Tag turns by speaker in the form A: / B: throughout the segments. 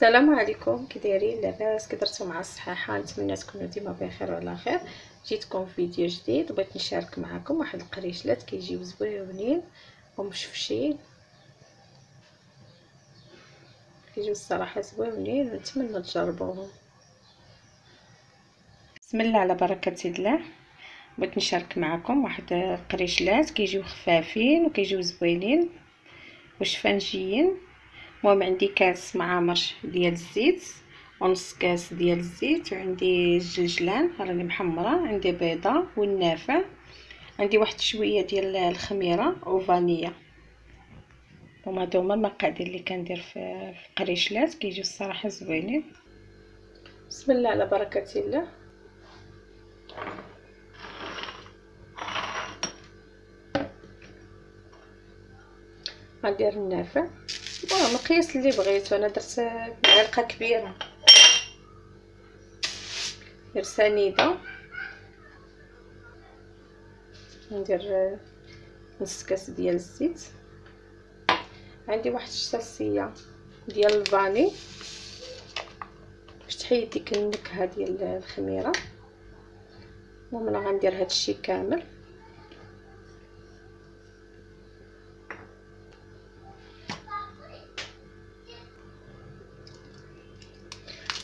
A: السلام عليكم، كي دايرين؟ لاباس؟ كي درتو مع الصحه؟ نتمنى تكونوا ديما بخير وعلى خير. جيتكم في فيديو جديد وبغيت نشارك معكم واحد القريشلات كيجيو زويونين ومشفشين. كيجيو الصراحه زويونين ونتمنى تجربوهم. بسم الله على بركه الله. بغيت نشارك معكم واحد القريشلات كيجيو خفافين وكيجيو زوينين وشفنجيين. المهم عندي كاس معامر ديال الزيت ونص كاس ديال الزيت، وعندي الجلجلان راني محمره، عندي بيضه والنافع، عندي واحد شويه ديال الخميره وفانيا. هما هما المقادير اللي كندير في القريشلات كيجيو الصراحه زوينين. بسم الله على بركه الله. غندير النافع المقياس اللي بغيتو، انا درت معلقه كبيره. ندير سنيده، ندير نص كاس ديال الزيت، عندي واحد الشاسيه ديال الفاني باش تحيد ديك النكهه ديال الخميره. المهم انا غندير هادشي كامل.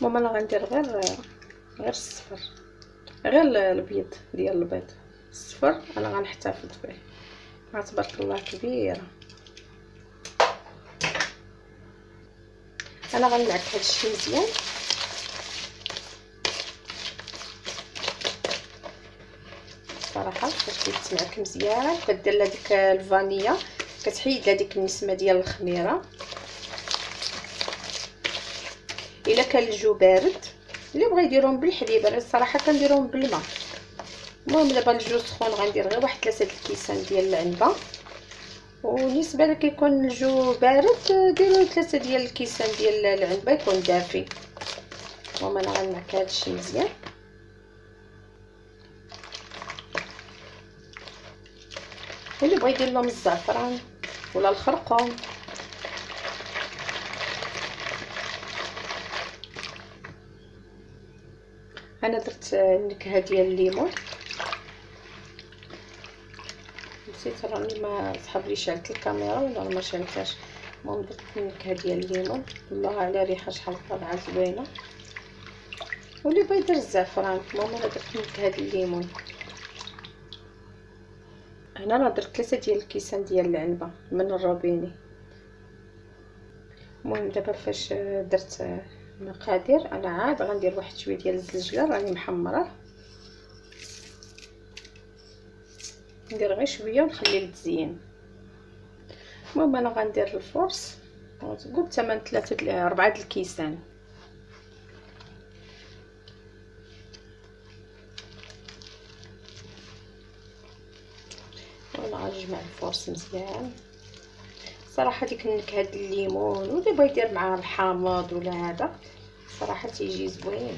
A: المهم انا غندير غير الصفر، غير البيض ديال البيض. الصفر انا غنحتفظ به، تبارك الله كبيره. انا غنلعب هادشي مزيان. صراحه فاش كيتمعك مزيان كدير لها ديك الفانيلا، كتحيد لها ديك النسمه ديال الخميره. الا كان الجو بارد، اللي بغى يديرهم بالحليب، انا الصراحه كنديرهم بالماء. المهم دابا الجو سخون غندير غير واحد 3 الكيسان ديال العنبه، وبالنسبه لك يكون الجو بارد ديروا 3 ديال الكيسان ديال العنبه يكون دافي. المهم انا غنمعك هادشي مزيان. واللي بغى يدير لهم الزعفران ولا الخرقوم. انا درت النكهه ديال الليمون، نسيت راني ما صحاب لي شعلت الكاميرا ولا ما شعلتهاش. المهم درت النكهه ديال الليمون، الله على ريحه شحال طالعه زوينه. واللي بغى يدير الزعفران. المهم انا درت النكهه ديال الليمون. هنا انا درت 3 ديال الكيسان ديال العنبه من الروبيني. المهم دابا فاش درت المقادير، انا عاد غندير واحد شويه ديال الزنجبيل راني محمره، ندير غير شويه ونخلي للتزيين. المهم انا غندير الفرص، قلت ثمن 3 4 الكيسان. وانا غنجمع الفرص مزيان. صراحه ديك النكهه ديال الليمون واللي بغى يدير معاه الحامض ولا هذا صراحه تيجي زوين.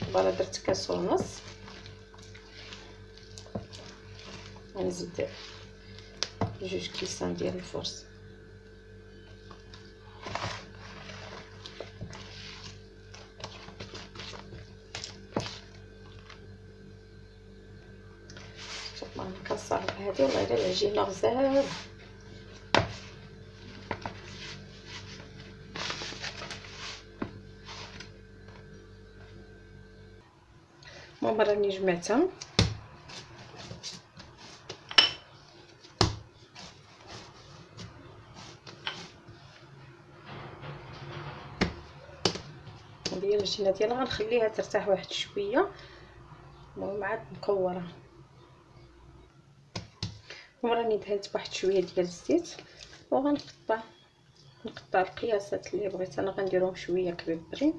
A: دابا درت كاس ونص، غنزيد 2 كيسان ديال الفرص. شوف انا كنصاوب هذه والله الا العجينه غزال. المهم راني جمعتهم. هذه هي العجينه ديالها، غنخليها ترتاح واحد شويه. المهم عاد مكوره. وراني دهنت بواحد شويه ديال الزيت، وغنقطع القياسات اللي بغيت. انا غنديرهم شويه كبيبرين.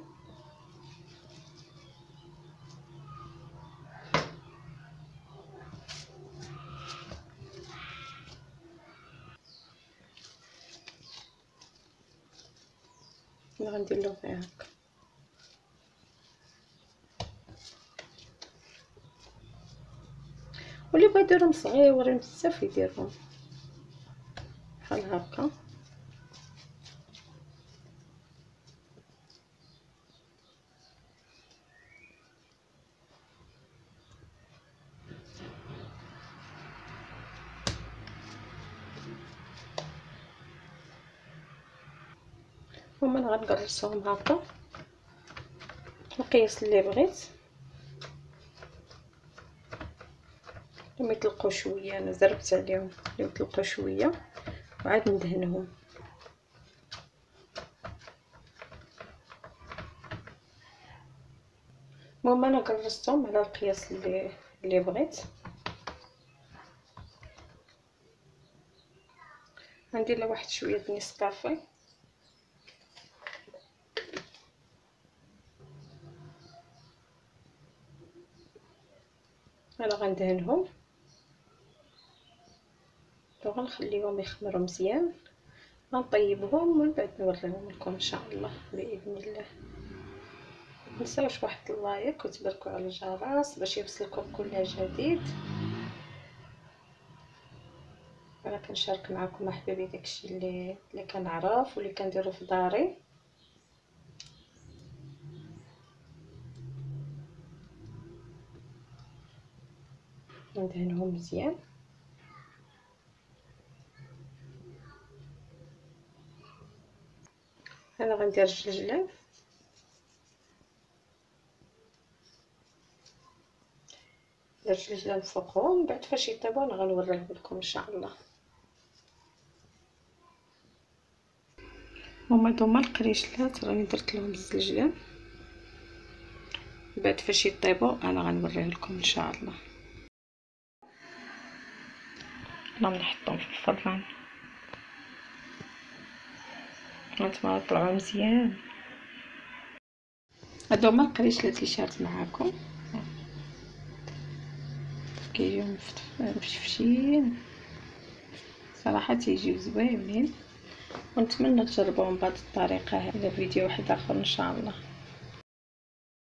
A: غندير له غير هكا. واللي بغى يديرهم صغيورين بزاف يديرهم بحال هكا. هما انا غنقرصهم هكا القياس اللي بغيت. لما يطلقوا شويه انا زربت عليهم لما يطلقوا شويه وعاد ندهنهم. المهم انا قرصتهم على القياس اللي بغيت. غندير له واحد شويه نسكافيه. انا غندهنهم وغنخليهم يخمروا مزيان. غنطيبهم ومن بعد نوريهم لكم ان شاء الله باذن الله. متنساوش واحد اللايك وتباركوا على الجرس باش يوصلكم كل جديد. انا كنشارك معكم احبابي داكشي اللي كنعرف واللي كنديرو في داري. ندهنهم مزيان. انا غندير الجلجلان الجلجلان فوقهم. بعد فاش يطيبوا انا غنوريهم لكم ان شاء الله. هما القريشلات راني درت لهم الزلجلان. بعد فاش يطيبوا انا غنوريه لكم ان شاء الله. انا نحطهم في الفران هانتوما طلعوا مزيان. هادو هما القريشلات اللي شارت معاكم كيجيو مفشفشين صراحه تيجيو زوينين ونتمنى تجربوهم بهذه الطريقه. هذا فيديو واحد اخر ان شاء الله.